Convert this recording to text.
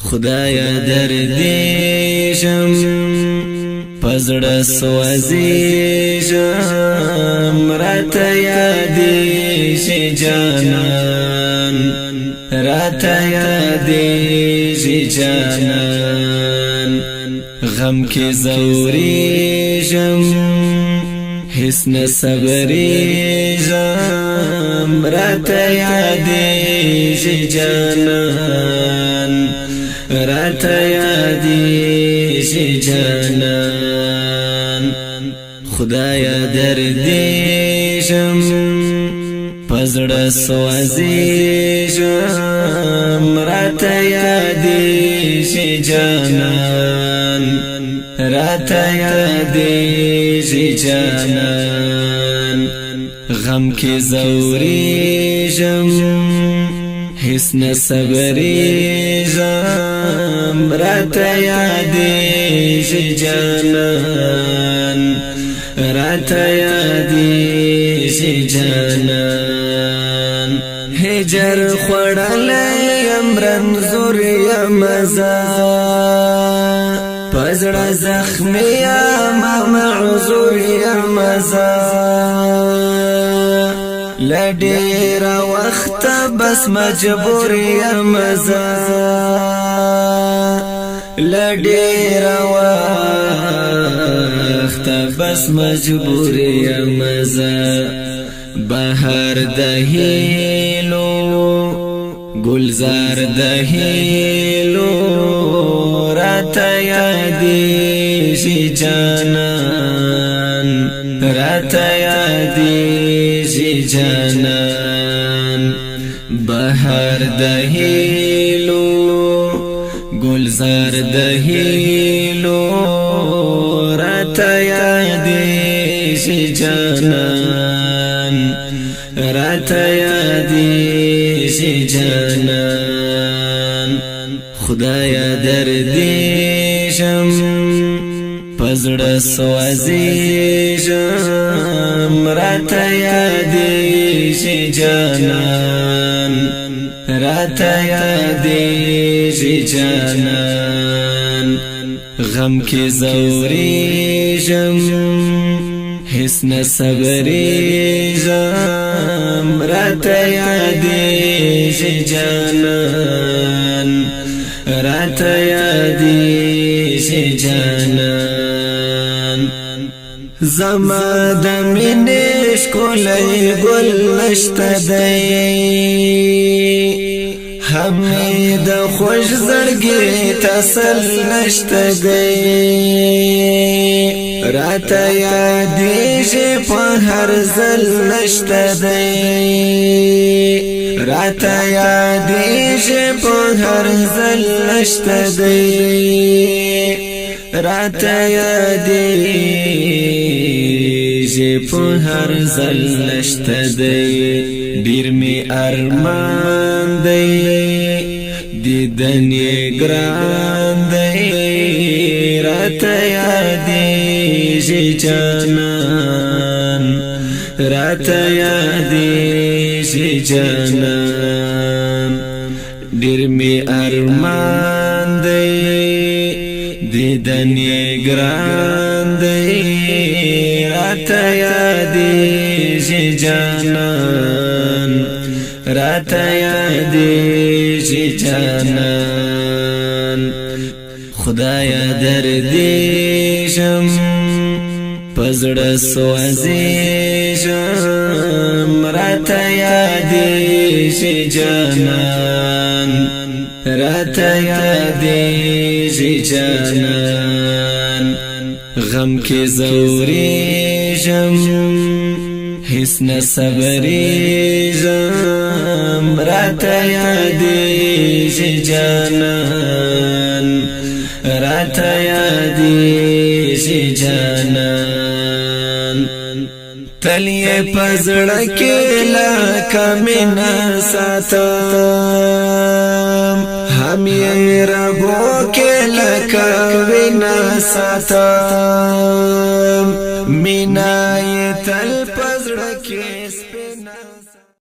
خدایا دردیشم پزړه سوځېږم راته یادېږي جانان راته یادېږي جانان غم کې ځورېږم هیڅ نه صبرېږم راته یادېږي جانان راته یادېږي جانان خدایا دردیشم پزړه سوځېږم راته یادېږي جانان راته یادېږي جانان غم کې ځورېږم هیڅ نه صبرېږم راته یادېږي جانان راته یادېږي جانان هجر خوړلی یم رنځور یم زه پزړه زخمي یم معذور یم زه له ډېره وخته بس مجبور یم زه له ډېره وخته بس مجبور یم زه بهار د هیلو گلزار د هیلو راته یادېږي جانان راته یادېږي جانان بهار د هیلو گلزار د هیلو راته یادېږي جانان راته یادېږي جانان خدایا دردیشم پزړه سوځېږم راته یادېږي جانان راته یادېږي جانان غم کې ځورېږم هیڅ نه صبرېږم راته یادېږي جانان راته یادېږي جانان زما د مینې ښکلی ګل نشته دی همې د خوږ زړګي تسل نشته دی راته یادېږي په هر ځل نشته دی راته یادېږي په هر ځل نشته دی راته یادېږي په هر ځل نشته دی ډېر مې ارمان دی دیدن یې ګران دی راته یادېږي جانان راته یادېږي جانان ډېر مې ارمان دی دیدن یې ګران دی راته یادېږي جانان راته یادېږي جانان خدایا دردیشم پزړه سوځېږم راته یادېږي جانان راته یادېږي جانان غم کې ځورېږم هیڅ نه صبرېږم راته یادېږي جانان راته یادېږي جانان تل یې په زړه کې لکه مینه ساتم هم یې رګو کې لکه وینه ساتم مینا یې تل